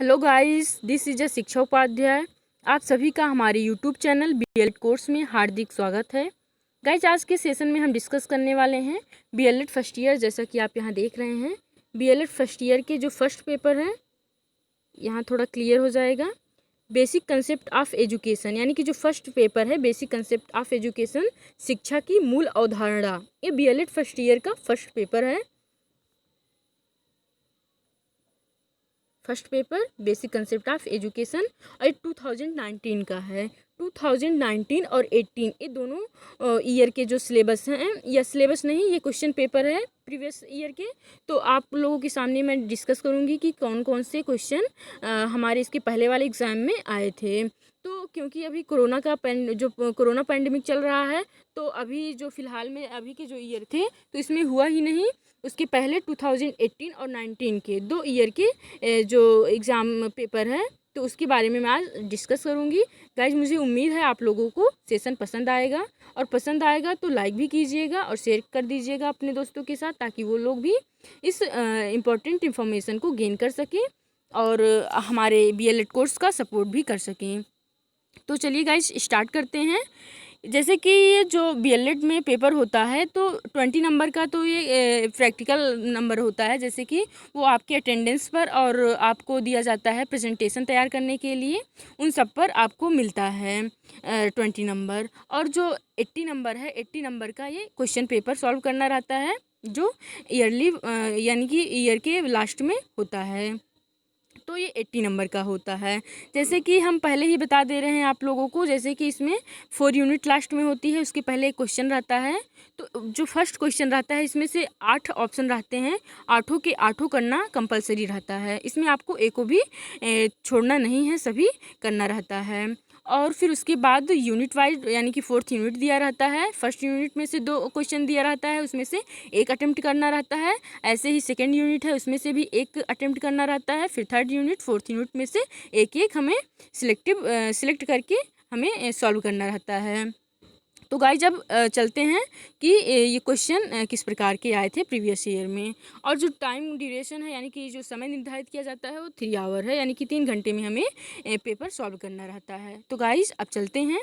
Hello guys, this is a शिक्षा उपाध्याय। आप सभी का हमारे यूट्यूब चैनल बीएलएड कोर्स में हार्दिक स्वागत है। गाइस, आज के सेशन में हम डिस्कस करने वाले हैं बीएलएड फर्स्ट ईयर। जैसा कि आप यहाँ देख रहे हैं, बीएलएड फर्स्ट ईयर के जो फर्स्ट पेपर है, यहाँ थोड़ा क्लियर हो जाएगा। बेसिक कंसेप्ट ऑफ एजुकेशन, यानी कि जो फर्स्ट पेपर है बेसिक कंसेप्ट ऑफ एजुकेशन, शिक्षा की मूल अवधारणा, ये बीएलएड फर्स्ट ईयर का फर्स्ट पेपर है। First paper basic concept of education और 2019 का है। 2019 और 18 ये दोनों ईयर के जो सिलेबस हैं, या सिलेबस नहीं, ये क्वेश्चन पेपर है प्रीवियस ईयर के। तो आप लोगों के सामने मैं डिस्कस करूंगी कि कौन कौन से क्वेश्चन हमारे इसके पहले वाले एग्ज़ाम में आए थे। तो क्योंकि अभी कोरोना पैंडेमिक चल रहा है, तो अभी जो फ़िलहाल में अभी के जो ईयर थे तो इसमें हुआ ही नहीं। उसके पहले 2018 और 19 के दो ईयर के जो एग्ज़ाम पेपर है, तो उसके बारे में मैं आज डिस्कस करूँगी। गाइज, मुझे उम्मीद है आप लोगों को सेशन पसंद आएगा, और पसंद आएगा तो लाइक भी कीजिएगा और शेयर कर दीजिएगा अपने दोस्तों के साथ, ताकि वो लोग भी इस इम्पोर्टेंट इन्फॉर्मेशन को गेन कर सकें और हमारे बीएलएड कोर्स का सपोर्ट भी कर सकें। तो चलिए गाइज, स्टार्ट करते हैं। जैसे कि ये जो बीएलएड में पेपर होता है, तो 20 नंबर का तो ये प्रैक्टिकल नंबर होता है। जैसे कि वो आपके अटेंडेंस पर और आपको दिया जाता है प्रेजेंटेशन तैयार करने के लिए, उन सब पर आपको मिलता है 20 नंबर। और जो 80 नंबर है, 80 नंबर का ये क्वेश्चन पेपर सॉल्व करना रहता है, जो ईयरली यानी कि ईयर के लास्ट में होता है। तो ये 80 नंबर का होता है। जैसे कि हम पहले ही बता दे रहे हैं आप लोगों को, जैसे कि इसमें 4 यूनिट लास्ट में होती है, उसके पहले एक क्वेश्चन रहता है। तो जो फर्स्ट क्वेश्चन रहता है, इसमें से 8 ऑप्शन रहते हैं, 8 के 8 करना कंपलसरी रहता है। इसमें आपको एक को भी छोड़ना नहीं है, सभी करना रहता है। और फिर उसके बाद यूनिट वाइज, यानी कि 4th यूनिट दिया रहता है। फर्स्ट यूनिट में से 2 क्वेश्चन दिया रहता है, उसमें से एक अटेम्प्ट करना रहता है। ऐसे ही सेकेंड यूनिट है, उसमें से भी एक अटेम्प्ट करना रहता है। फिर थर्ड यूनिट, 4th यूनिट में से एक हमें सिलेक्ट करके हमें सॉल्व करना रहता है। तो गाइस, जब चलते हैं कि ये क्वेश्चन किस प्रकार के आए थे प्रीवियस ईयर में। और जो टाइम ड्यूरेशन है, यानी कि जो समय निर्धारित किया जाता है, वो 3 आवर है, यानी कि 3 घंटे में हमें पेपर सॉल्व करना रहता है। तो गाइस, अब चलते हैं।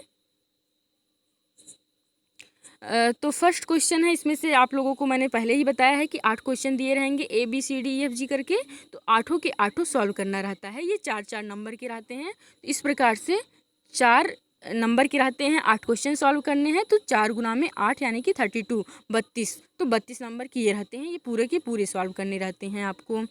तो फर्स्ट क्वेश्चन है, इसमें से आप लोगों को मैंने पहले ही बताया है कि 8 क्वेश्चन दिए रहेंगे ABCDEFG करके, तो 8 के 8 सॉल्व करना रहता है। ये 4-4 नंबर के रहते हैं। इस प्रकार से 4 नंबर के रहते हैं, 8 क्वेश्चन सॉल्व करने हैं, तो 4 गुना में 8 यानी कि 32, 32। तो 32 नंबर के ये रहते हैं, ये पूरे के पूरे सॉल्व करने रहते हैं आपको।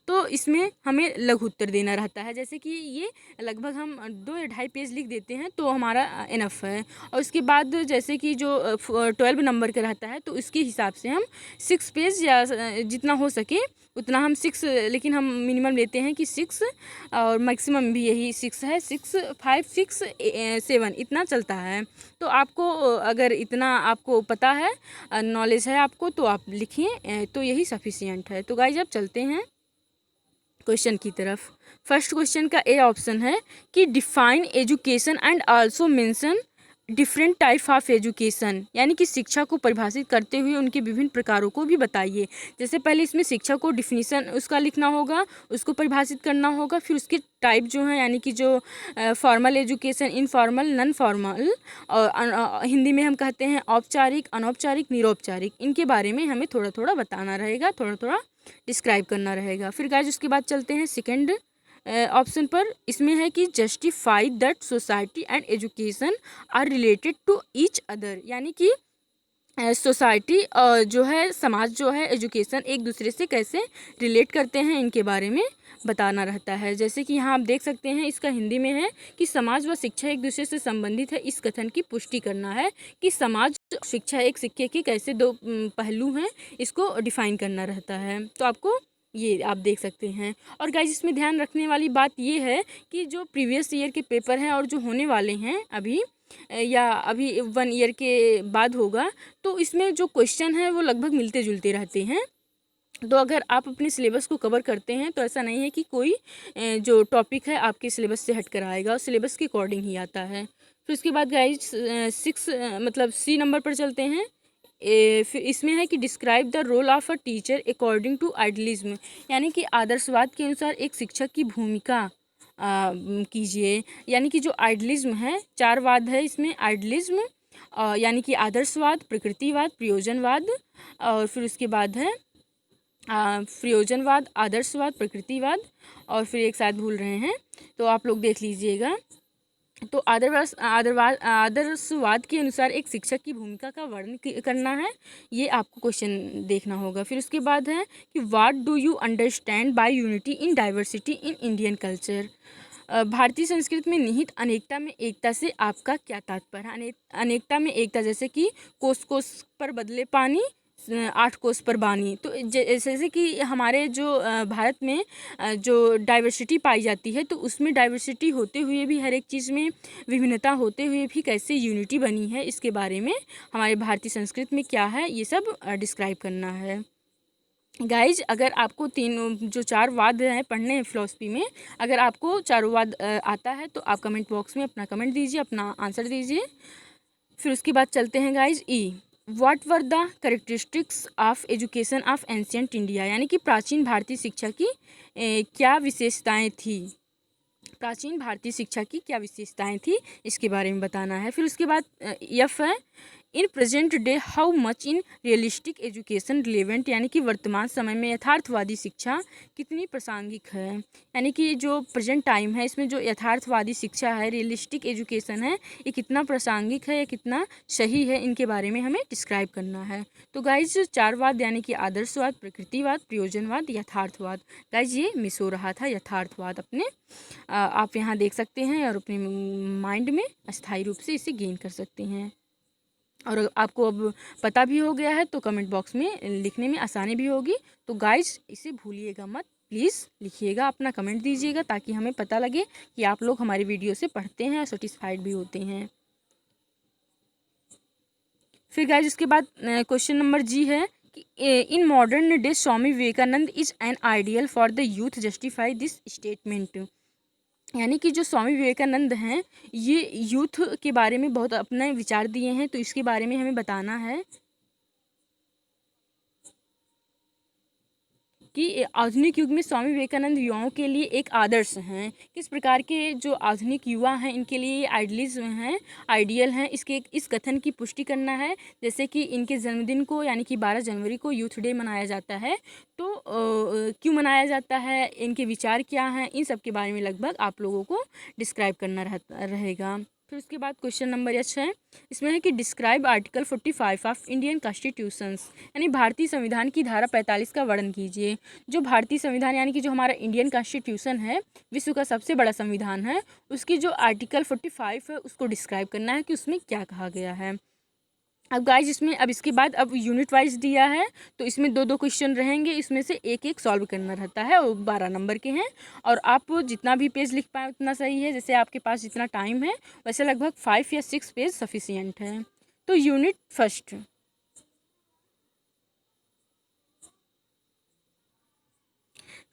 तो इसमें हमें लघु उत्तर देना रहता है। जैसे कि ये लगभग हम 2 या 2.5 पेज लिख देते हैं तो हमारा इनफ है। और उसके बाद जैसे कि जो 12 नंबर का रहता है, तो इसके हिसाब से हम 6 पेज या जितना हो सके उतना हम 6, लेकिन हम मिनिमम लेते हैं कि 6, और मैक्सिमम भी यही 6 है। 6, 5, 6, 7 इतना चलता है। तो आपको अगर इतना आपको पता है, नॉलेज है आपको, तो आप लिखिए, तो यही सफिशियंट है। तो गाइस, अब चलते हैं क्वेश्चन की तरफ। फर्स्ट क्वेश्चन का ए ऑप्शन है कि define education and also mention different type of education, यानी कि शिक्षा को परिभाषित करते हुए उनके विभिन्न प्रकारों को भी बताइए। जैसे पहले इसमें शिक्षा को डिफिनीसन उसका लिखना होगा, उसको परिभाषित करना होगा। फिर उसके टाइप जो हैं, यानी कि जो formal education, informal, non formal, और हिंदी में हम कहते हैं औपचारिक, अनौपचारिक, निरौपचारिक, इनके बारे में हमें थोड़ा थोड़ा बताना रहेगा, थोड़ा थोड़ा डिस्क्राइब करना रहेगा। फिर गाइस, उसके बाद चलते हैं सेकेंड ऑप्शन पर। इसमें है कि justify that society and education are related to each other, यानी कि सोसाइटी जो है, समाज जो है, एजुकेशन एक दूसरे से कैसे रिलेट करते हैं, इनके बारे में बताना रहता है। जैसे कि यहाँ आप देख सकते हैं, इसका हिंदी में है कि समाज व शिक्षा एक दूसरे से संबंधित है। इस कथन की पुष्टि करना है कि समाज, शिक्षा एक सिक्के के कैसे 2 पहलू हैं, इसको डिफाइन करना रहता है। तो आपको ये आप देख सकते हैं। और गाइस, इसमें ध्यान रखने वाली बात ये है कि जो प्रीवियस ईयर के पेपर हैं और जो होने वाले हैं अभी, या अभी 1 ईयर के बाद होगा, तो इसमें जो क्वेश्चन है वो लगभग मिलते जुलते रहते हैं। तो अगर आप अपने सिलेबस को कवर करते हैं, तो ऐसा नहीं है कि कोई जो टॉपिक है आपके सिलेबस से हट कर आएगा, और सिलेबस के अकॉर्डिंग ही आता है। फिर उसके बाद गाइस 6 मतलब सी नंबर पर चलते हैं। फिर इसमें है कि describe the role of a teacher according to idealism, यानी कि आदर्शवाद के अनुसार एक शिक्षक की भूमिका कीजिए। यानी कि जो आइडियलिज्म है, चार वाद है इसमें, आइडियलिज्म यानी कि आदर्शवाद, प्रकृतिवाद, प्रयोजनवाद, और फिर उसके बाद है प्रयोजनवाद, आदर्शवाद, प्रकृतिवाद, और फिर एक साथ भूल रहे हैं, तो आप लोग देख लीजिएगा। तो आदर्शवाद के अनुसार एक शिक्षक की भूमिका का वर्णन करना है, ये आपको क्वेश्चन देखना होगा। फिर उसके बाद है कि what do you understand by unity in diversity in Indian culture. भारतीय संस्कृति में निहित अनेकता में एकता से आपका क्या तात्पर्य है। अनेकता में एकता, जैसे कि कोस कोस पर बदले पानी, 8 कोस पर बानी। तो जैसे कि हमारे जो भारत में जो डाइवर्सिटी पाई जाती है, तो उसमें डाइवर्सिटी होते हुए भी, हर एक चीज़ में विभिन्नता होते हुए भी कैसे यूनिटी बनी है, इसके बारे में हमारे भारतीय संस्कृति में क्या है, ये सब डिस्क्राइब करना है। गाइज, अगर आपको जो चार वाद हैं पढ़ने हैं फिलॉसफी में, अगर आपको चारों वाद आता है तो आप कमेंट बॉक्स में अपना कमेंट दीजिए, अपना आंसर दीजिए। फिर उसके बाद चलते हैं guys what were the characteristics of education of ancient India, यानी कि प्राचीन भारतीय शिक्षा की क्या विशेषताएं थी। प्राचीन भारतीय शिक्षा की क्या विशेषताएं थी, इसके बारे में बताना है। फिर उसके बाद यफ है in present day how much in realistic education relevant, यानी कि वर्तमान समय में यथार्थवादी शिक्षा कितनी प्रासंगिक है। यानी कि जो प्रेजेंट टाइम है, इसमें जो यथार्थवादी शिक्षा है, रियलिस्टिक एजुकेशन है, ये कितना प्रासंगिक है या कितना सही है, इनके बारे में हमें डिस्क्राइब करना है। तो गाइज, चार वाद यानी कि आदर्शवाद, प्रकृतिवाद, प्रयोजनवाद, यथार्थवाद। गाइज, ये मिस हो रहा था यथार्थवाद अपने, आप यहाँ देख सकते हैं और अपने माइंड में अस्थायी रूप से इसे गेन कर सकते हैं। और आपको अब पता भी हो गया है तो कमेंट बॉक्स में लिखने में आसानी भी होगी। तो गाइज, इसे भूलिएगा मत, प्लीज़ लिखिएगा, अपना कमेंट दीजिएगा, ताकि हमें पता लगे कि आप लोग हमारी वीडियो से पढ़ते हैं और सेटिस्फाइड भी होते हैं। फिर गाइज, उसके बाद क्वेश्चन नंबर जी है कि in modern day Swami Vivekananda is an ideal for the youth, justify this statement. यानी कि जो स्वामी विवेकानंद हैं, ये यूथ के बारे में बहुत अपने विचार दिए हैं, तो इसके बारे में हमें बताना है कि आधुनिक युग में स्वामी विवेकानंद युवाओं के लिए एक आदर्श हैं। किस प्रकार के जो आधुनिक युवा हैं, इनके लिए आइडियलिज्म हैं, आइडियल हैं, इस कथन की पुष्टि करना है। जैसे कि इनके जन्मदिन को, यानी कि 12 जनवरी को यूथ डे मनाया जाता है, तो क्यों मनाया जाता है, इनके विचार क्या हैं, इन सब के बारे में लगभग आप लोगों को डिस्क्राइब करना रहेगा। फिर उसके बाद क्वेश्चन नंबर एच है, इसमें है कि describe article 45 of Indian constitutions, यानी भारतीय संविधान की धारा 45 का वर्णन कीजिए। जो भारतीय संविधान, यानी कि जो हमारा इंडियन कॉन्स्टिट्यूशन है, विश्व का सबसे बड़ा संविधान है, उसकी जो आर्टिकल 45 है उसको डिस्क्राइब करना है कि उसमें क्या कहा गया है। अब गाइज, इसमें अब इसके बाद अब यूनिट वाइज दिया है, तो इसमें 2-2 क्वेश्चन रहेंगे, इसमें से एक सॉल्व करना रहता है, और 12 नंबर के हैं, और आप जितना भी पेज लिख पाए उतना सही है। जैसे आपके पास जितना टाइम है, वैसे लगभग 5 या 6 पेज सफिशियंट है। तो यूनिट फर्स्ट,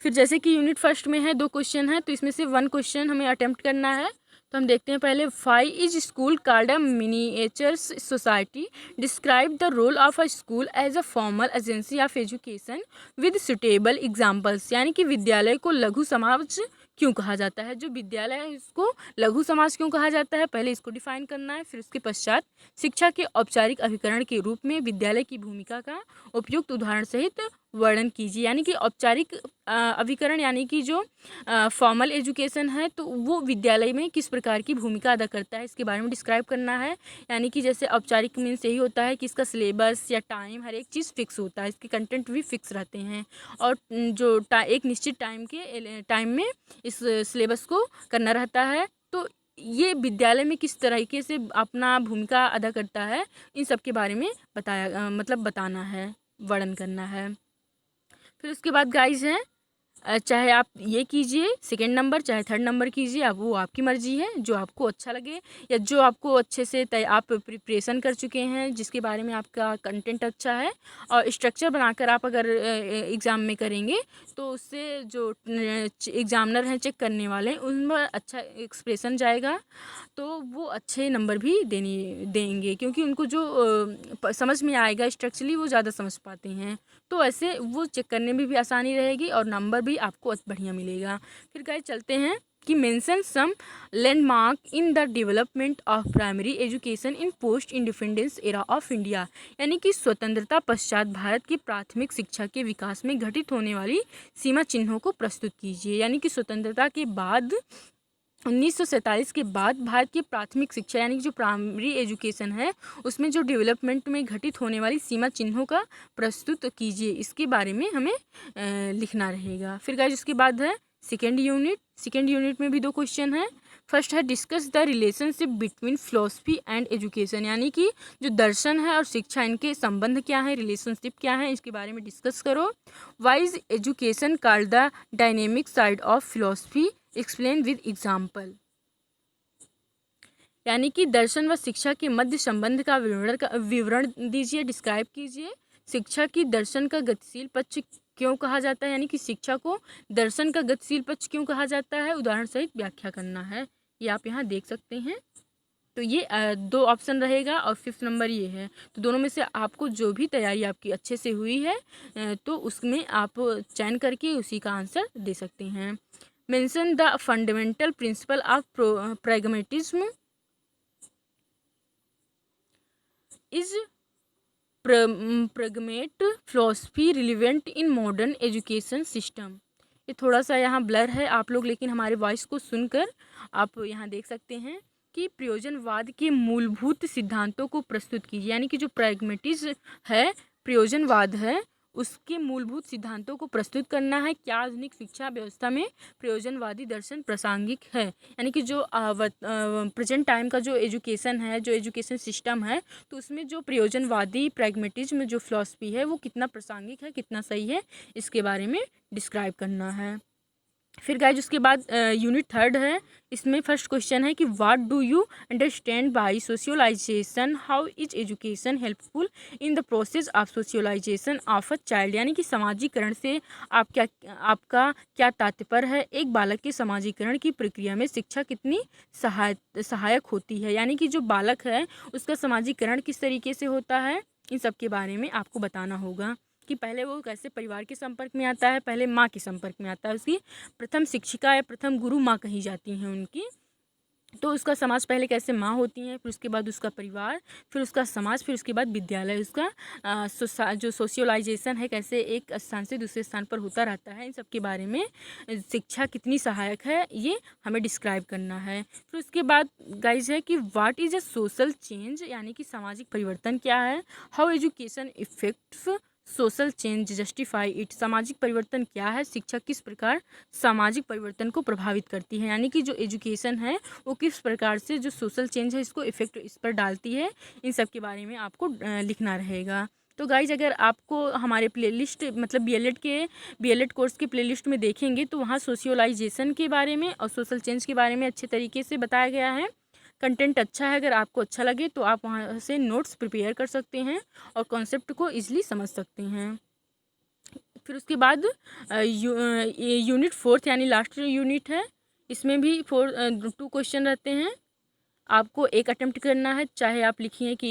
फिर जैसे कि यूनिट फर्स्ट में है 2 क्वेश्चन है, तो इसमें से 1 क्वेश्चन हमें अटेम्प्ट करना है। तो हम देखते हैं पहले, why is school called a miniatures society, describe the role of a school as a formal agency of education with suitable examples, यानी कि विद्यालय को लघु समाज क्यों कहा जाता है। जो विद्यालय है उसको लघु समाज क्यों कहा जाता है, पहले इसको डिफाइन करना है। फिर उसके पश्चात शिक्षा के औपचारिक अभिकरण के रूप में विद्यालय की भूमिका का उपयुक्त उदाहरण सहित वर्णन कीजिए। यानी कि औपचारिक अभिकरण, यानी कि जो फॉर्मल एजुकेशन है, तो वो विद्यालय में किस प्रकार की भूमिका अदा करता है, इसके बारे में डिस्क्राइब करना है। यानी कि जैसे औपचारिक मीन्स यही होता है कि इसका सिलेबस या टाइम, हर एक चीज़ फिक्स होता है, इसके कंटेंट भी फिक्स रहते हैं, और जो एक निश्चित टाइम में इस सिलेबस को करना रहता है। तो ये विद्यालय में किस तरीके से अपना भूमिका अदा करता है, इन सब के बारे में बताना है, वर्णन करना है। फिर उसके बाद गाइज है चाहे आप ये कीजिए सेकंड नंबर, चाहे थर्ड नंबर कीजिए, आप वो आपकी मर्जी है, जो आपको अच्छा लगे या जो आपको अच्छे से आप प्रिपरेशन कर चुके हैं, जिसके बारे में आपका कंटेंट अच्छा है और स्ट्रक्चर बनाकर आप अगर एग्ज़ाम में करेंगे तो उससे जो एग्ज़ामिनर हैं, चेक करने वाले, उनमें अच्छा एक्सप्रेशन जाएगा, तो वो अच्छे नंबर भी देंगे, क्योंकि उनको जो समझ में आएगा स्ट्रक्चरली, वो ज़्यादा समझ पाते हैं, तो ऐसे वो चेक करने में भी आसानी रहेगी और नंबर भी आपको बढ़िया मिलेगा। फिर गाइस चलते हैं कि mention some landmark in the development of primary education in post independence era of India, यानी कि स्वतंत्रता पश्चात भारत की प्राथमिक शिक्षा के विकास में घटित होने वाली सीमा चिन्हों को प्रस्तुत कीजिए। यानी कि स्वतंत्रता के बाद 1947 के बाद भारत की प्राथमिक शिक्षा यानी कि जो प्राइमरी एजुकेशन है, उसमें जो डेवलपमेंट में घटित होने वाली सीमा चिन्हों का प्रस्तुत कीजिए, इसके बारे में हमें लिखना रहेगा। फिर गाइस उसके बाद है सेकेंड यूनिट में भी 2 क्वेश्चन है। फर्स्ट है discuss the relationship between philosophy and education, यानी कि जो दर्शन है और शिक्षा, इनके संबंध क्या है, रिलेशनशिप क्या है, इसके बारे में डिस्कस करो। Why is education called the dynamic side of philosophy, explain with example, यानी कि दर्शन व शिक्षा के मध्य संबंध का विवरण दीजिए, डिस्क्राइब कीजिए। शिक्षा की दर्शन का गतिशील पक्ष क्यों कहा जाता है, यानी कि शिक्षा को दर्शन का गतिशील पक्ष क्यों कहा जाता है, उदाहरण सहित व्याख्या करना है। ये आप यहाँ देख सकते हैं। तो ये 2 ऑप्शन रहेगा और 5th नंबर ये है। तो दोनों में से आपको जो भी तैयारी आपकी अच्छे से हुई है तो उसमें आप चयन करके उसी का आंसर दे सकते हैं। Mention the fundamental principle of pragmatism, is pragmatic philosophy relevant in modern education system. ये थोड़ा सा यहाँ ब्लर है आप लोग, लेकिन हमारे वॉइस को सुनकर आप यहाँ देख सकते हैं कि प्रयोजनवाद के मूलभूत सिद्धांतों को प्रस्तुत कीजिए, यानी कि जो प्रैग्मेटिज्म है, प्रयोजनवाद है, उसके मूलभूत सिद्धांतों को प्रस्तुत करना है। क्या आधुनिक शिक्षा व्यवस्था में प्रयोजनवादी दर्शन प्रासंगिक है, यानी कि जो प्रेजेंट टाइम का जो एजुकेशन है, जो एजुकेशन सिस्टम है, तो उसमें जो प्रयोजनवादी प्रैग्मेटिज्म जो फिलॉसफी है, वो कितना प्रासंगिक है, कितना सही है, इसके बारे में डिस्क्राइब करना है। फिर गाइज उसके बाद यूनिट 3 है। इसमें फर्स्ट क्वेश्चन है कि what do you understand by socialisation, how is education helpful in the process of socialisation of a child, यानी कि समाजीकरण से आपका क्या तात्पर्य है, एक बालक के समाजीकरण की प्रक्रिया में शिक्षा कितनी सहायक होती है, यानी कि जो बालक है उसका समाजीकरण किस तरीके से होता है, इन सब के बारे में आपको बताना होगा कि पहले वो कैसे परिवार के संपर्क में आता है, पहले माँ के संपर्क में आता है, उसकी प्रथम शिक्षिका या प्रथम गुरु माँ कही जाती हैं उनकी, तो उसका समाज पहले कैसे माँ होती हैं, फिर उसके बाद उसका परिवार, फिर उसका समाज, फिर उसके बाद विद्यालय, उसका जो सोशियलाइजेशन है कैसे एक स्थान से दूसरे स्थान पर होता रहता है, इन सब के बारे में शिक्षा कितनी सहायक है ये हमें डिस्क्राइब करना है। फिर उसके बाद गाइज है कि what is a social change, यानी कि सामाजिक परिवर्तन क्या है, how education effects social change justify it, सामाजिक परिवर्तन क्या है, शिक्षा किस प्रकार सामाजिक परिवर्तन को प्रभावित करती है, यानी कि जो एजुकेशन है वो किस प्रकार से जो सोशल चेंज है इसको इफेक्ट इस पर डालती है, इन सब के बारे में आपको लिखना रहेगा। तो गाइज अगर आपको हमारे प्लेलिस्ट मतलब बीएलएड कोर्स के प्लेलिस्ट में देखेंगे तो वहाँ सोशियलाइजेशन के बारे में और सोशल चेंज के बारे में अच्छे तरीके से बताया गया है। कंटेंट अच्छा है, अगर आपको अच्छा लगे तो आप वहाँ से नोट्स प्रिपेयर कर सकते हैं और कॉन्सेप्ट को ईजिली समझ सकते हैं। फिर उसके बाद यूनिट 4 यानी लास्ट यूनिट है, इसमें भी 2 क्वेश्चन रहते हैं, आपको एक अटेम्प्ट करना है, चाहे आप लिखिए कि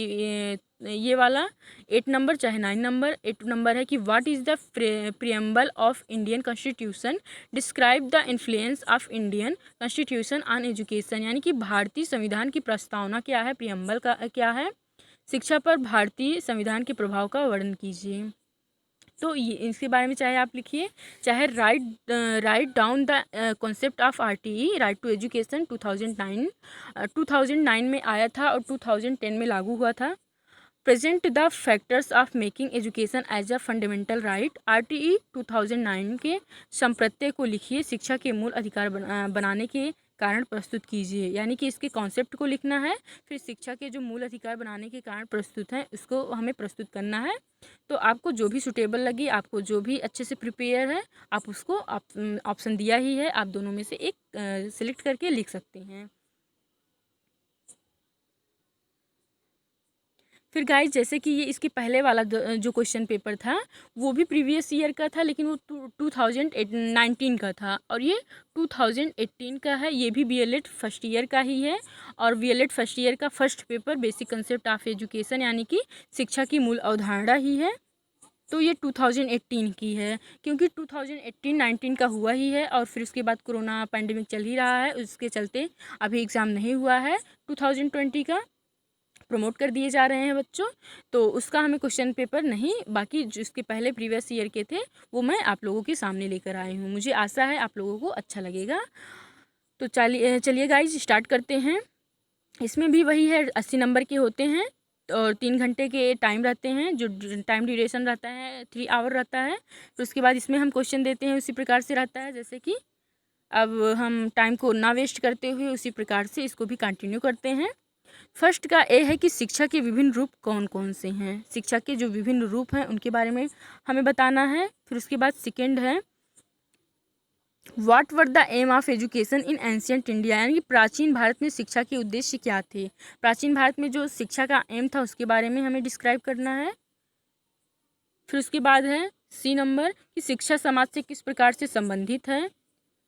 ये वाला 8 नंबर चाहे 9 नंबर। 8 नंबर है कि what is the preamble of Indian constitution, describe the influence of Indian constitution on education, यानी कि भारतीय संविधान की प्रस्तावना क्या है, प्रियम्बल का क्या है, शिक्षा पर भारतीय संविधान के प्रभाव का वर्णन कीजिए। तो ये इसके बारे में चाहे आप लिखिए, चाहे write down the concept of RTE, right to education 2009 में आया था और 2010 में लागू हुआ था। Present the factors of making education as a fundamental right, RTE 2009 के संप्रत्यय को लिखिए, शिक्षा के मूल अधिकार बनाने के कारण प्रस्तुत कीजिए, यानी कि इसके कॉन्सेप्ट को लिखना है, फिर शिक्षा के जो मूल अधिकार बनाने के कारण प्रस्तुत हैं उसको हमें प्रस्तुत करना है। तो आपको जो भी सुटेबल लगे, आपको जो भी अच्छे से प्रिपेयर है, आप उसको ऑप्शन दिया ही है, आप दोनों में से एक सिलेक्ट करके लिख सकते हैं। फिर गाइस, जैसे कि ये इसके पहले वाला जो क्वेश्चन पेपर था वो भी प्रीवियस ईयर का था, लेकिन वो 2019 का था, और ये 2018 का है। ये भी बीएलएड फर्स्ट ईयर का ही है, और बीएलएड फर्स्ट ईयर का first paper basic concept of education यानी कि शिक्षा की मूल अवधारणा ही है। तो ये 2018 की है, क्योंकि 2018-19 का हुआ ही है, और फिर उसके बाद कोरोना पैंडेमिक चल ही रहा है, उसके चलते अभी एग्ज़ाम नहीं हुआ है। 2020 का प्रमोट कर दिए जा रहे हैं बच्चों, तो उसका हमें क्वेश्चन पेपर नहीं, बाकी जो इसके पहले प्रीवियस ईयर के थे वो मैं आप लोगों के सामने लेकर आई हूँ। मुझे आशा है आप लोगों को अच्छा लगेगा। तो चलिए गाइज स्टार्ट करते हैं। इसमें भी वही है, 80 नंबर के होते हैं, और 3 घंटे के टाइम रहते हैं, जो टाइम ड्यूरेशन रहता है 3 आवर रहता है। तो उसके बाद इसमें हम क्वेश्चन देते हैं उसी प्रकार से रहता है, जैसे कि अब हम टाइम को ना वेस्ट करते हुए उसी प्रकार से इसको भी कंटिन्यू करते हैं। फर्स्ट का ए है कि शिक्षा के विभिन्न रूप कौन कौन से हैं। शिक्षा के जो विभिन्न रूप हैं उनके बारे में हमें बताना है। फिर उसके बाद सेकेंड है what were the aim of education in ancient India, यानी कि प्राचीन भारत में शिक्षा के उद्देश्य क्या थे। प्राचीन भारत में जो शिक्षा का एम था उसके बारे में हमें डिस्क्राइब करना है। फिर उसके बाद है सी नंबर कि शिक्षा समाज से किस प्रकार से संबंधित है।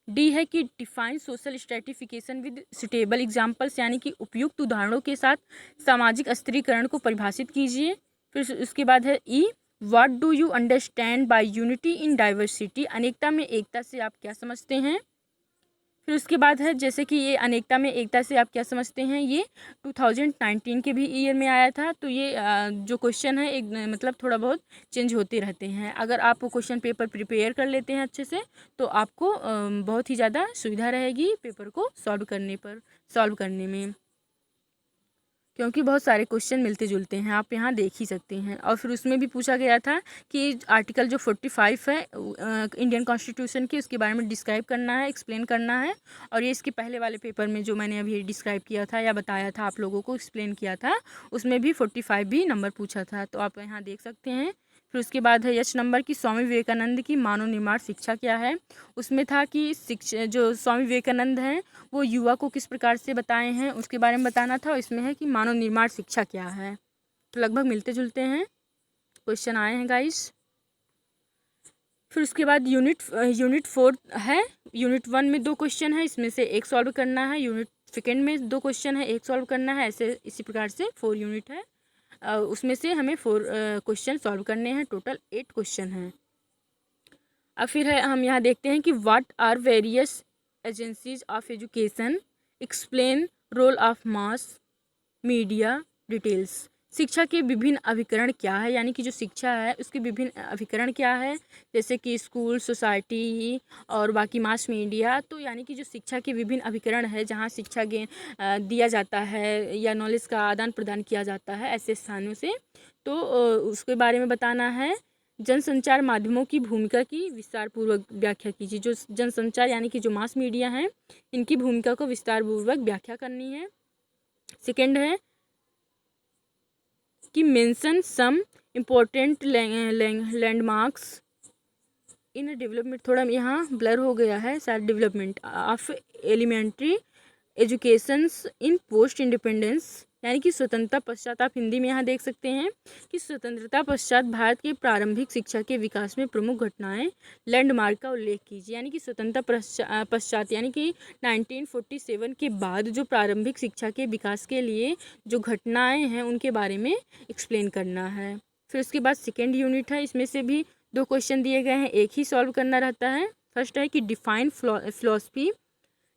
डी है कि define social stratification with suitable examples, यानी कि उपयुक्त उदाहरणों के साथ सामाजिक स्तरीकरण को परिभाषित कीजिए। फिर उसके बाद है ई what do you understand by unity in diversity, अनेकता में एकता से आप क्या समझते हैं। फिर उसके बाद है जैसे कि ये अनेकता में एकता से आप क्या समझते हैं, ये 2019 के भी ईयर में आया था। तो ये जो क्वेश्चन है एक मतलब थोड़ा बहुत चेंज होते रहते हैं। अगर आप क्वेश्चन पेपर प्रिपेयर कर लेते हैं अच्छे से तो आपको बहुत ही ज़्यादा सुविधा रहेगी पेपर को सॉल्व करने में, क्योंकि बहुत सारे क्वेश्चन मिलते जुलते हैं, आप यहाँ देख ही सकते हैं। और फिर उसमें भी पूछा गया था कि आर्टिकल जो 45 है इंडियन कॉन्स्टिट्यूशन की, उसके बारे में डिस्क्राइब करना है, एक्सप्लेन करना है। और ये इसके पहले वाले पेपर में जो मैंने अभी डिस्क्राइब किया था या बताया था आप लोगों को, एक्सप्लेन किया था, उसमें भी 45 भी नंबर पूछा था, तो आप यहाँ देख सकते हैं। फिर उसके बाद है एच नंबर की स्वामी विवेकानंद की मानव निर्माण शिक्षा क्या है। उसमें था कि शिक्षा जो स्वामी विवेकानंद हैं वो युवा को किस प्रकार से बताए हैं उसके बारे में बताना था। इसमें है कि मानव निर्माण शिक्षा क्या है। तो लगभग मिलते जुलते हैं क्वेश्चन आए हैं गाइस। फिर उसके बाद यूनिट 4 है। यूनिट 1 में 2 क्वेश्चन है, इसमें से एक सॉल्व करना है। यूनिट सेकेंड में 2 क्वेश्चन है, एक सॉल्व करना है। ऐसे इसी प्रकार से 4 यूनिट है, उसमें से हमें 4 क्वेश्चन सॉल्व करने हैं। टोटल 8 क्वेश्चन हैं। अब फिर है हम यहाँ देखते हैं कि what are various agencies of education, explain role of mass media details. शिक्षा के विभिन्न अभिकरण क्या है, यानी कि जो शिक्षा है उसके विभिन्न अभिकरण क्या है, जैसे कि स्कूल, सोसाइटी और बाकी मास मीडिया। तो यानी कि जो शिक्षा के विभिन्न अभिकरण है जहाँ शिक्षा दिया जाता है या नॉलेज का आदान प्रदान किया जाता है ऐसे स्थानों से, तो उसके बारे में बताना है। जनसंचार माध्यमों की भूमिका की विस्तार पूर्वक व्याख्या कीजिए। जो जनसंचार यानी कि जो मास मीडिया हैं इनकी भूमिका को विस्तार पूर्वक व्याख्या करनी है। सेकेंड है कि mention some important landmarks in development, थोड़ा यहाँ ब्लर हो गया है शायद, development of elementary educations in post independence, यानी कि स्वतंत्रता पश्चात। आप हिंदी में यहाँ देख सकते हैं कि स्वतंत्रता पश्चात भारत के प्रारंभिक शिक्षा के विकास में प्रमुख घटनाएं लैंडमार्क का उल्लेख कीजिए। यानी कि स्वतंत्रता पश्चात यानी कि 1947 के बाद जो प्रारंभिक शिक्षा के विकास के लिए जो घटनाएं हैं उनके बारे में एक्सप्लेन करना है। फिर उसके बाद सेकेंड यूनिट है, इसमें से भी 2 क्वेश्चन दिए गए हैं, एक ही सॉल्व करना रहता है। फर्स्ट है कि define philosophy,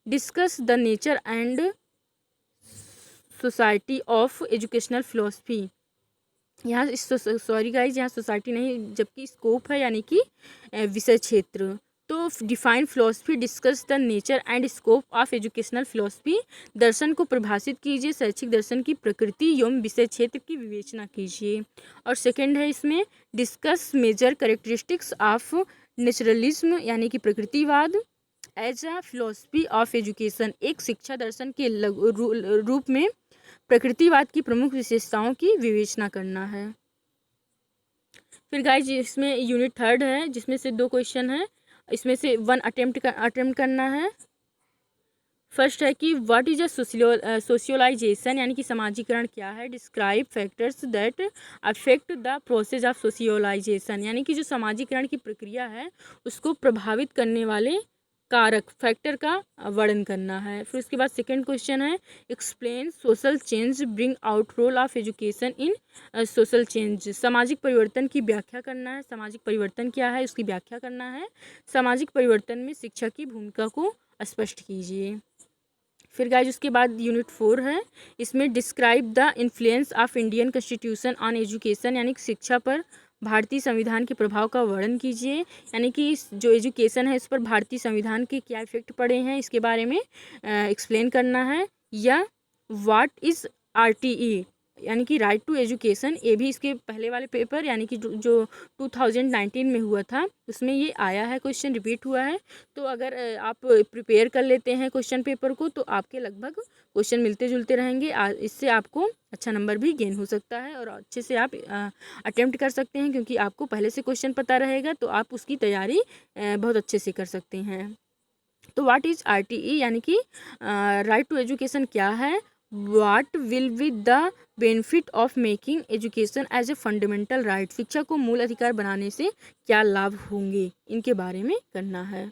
discuss the nature and society of educational philosophy. यहाँ सॉरी गाइज, यहाँ सोसाइटी नहीं जबकि स्कोप है, यानी कि विषय क्षेत्र। तो define philosophy, discuss the nature and scope of educational philosophy, दर्शन को परिभाषित कीजिए, शैक्षिक दर्शन की प्रकृति एवं विषय क्षेत्र की विवेचना कीजिए। और सेकंड है इसमें discuss major characteristics of naturalism, यानी कि प्रकृतिवाद। As a philosophy of education, एक शिक्षा दर्शन के रूप में प्रकृतिवाद की प्रमुख विशेषताओं की विवेचना करना है। फिर गाइज इसमें यूनिट 3 है जिसमें से 2 क्वेश्चन है, इसमें से 1 अटेम्प्ट करना है। फर्स्ट है कि व्हाट इज अ सोशियोलाइजेशन, यानी कि समाजीकरण क्या है। Describe factors that affect the process of socialisation, यानी कि जो समाजीकरण की प्रक्रिया है उसको प्रभावित करने वाले कारक फैक्टर का वर्णन करना है। फिर उसके बाद सेकंड क्वेश्चन है explain social change bring out role of education in social change, सामाजिक परिवर्तन की व्याख्या करना है। सामाजिक परिवर्तन क्या है उसकी व्याख्या करना है। सामाजिक परिवर्तन में शिक्षा की भूमिका को स्पष्ट कीजिए। फिर गाइज उसके बाद यूनिट 4 है, इसमें describe the influence of Indian constitution on education, यानी कि शिक्षा पर भारतीय संविधान के प्रभाव का वर्णन कीजिए, यानी कि जो एजुकेशन है इस पर भारतीय संविधान के क्या इफेक्ट पड़े हैं इसके बारे में एक्सप्लेन करना है। या व्हाट इज़ आरटीई, यानी कि राइट टू एजुकेशन, ये भी इसके पहले वाले पेपर यानी कि जो 2019 में हुआ था उसमें ये आया है, क्वेश्चन रिपीट हुआ है। तो अगर आप प्रिपेयर कर लेते हैं क्वेश्चन पेपर को तो आपके लगभग क्वेश्चन मिलते जुलते रहेंगे, इससे आपको अच्छा नंबर भी गेन हो सकता है और अच्छे से आप अटेम्प्ट कर सकते हैं, क्योंकि आपको पहले से क्वेश्चन पता रहेगा तो आप उसकी तैयारी बहुत अच्छे से कर सकते हैं। तो व्हाट इज़ आरटीई, यानी कि राइट टू एजुकेशन क्या है। What will be the benefit of making education as a fundamental right, शिक्षा को मूल अधिकार बनाने से क्या लाभ होंगे, इनके बारे में करना है।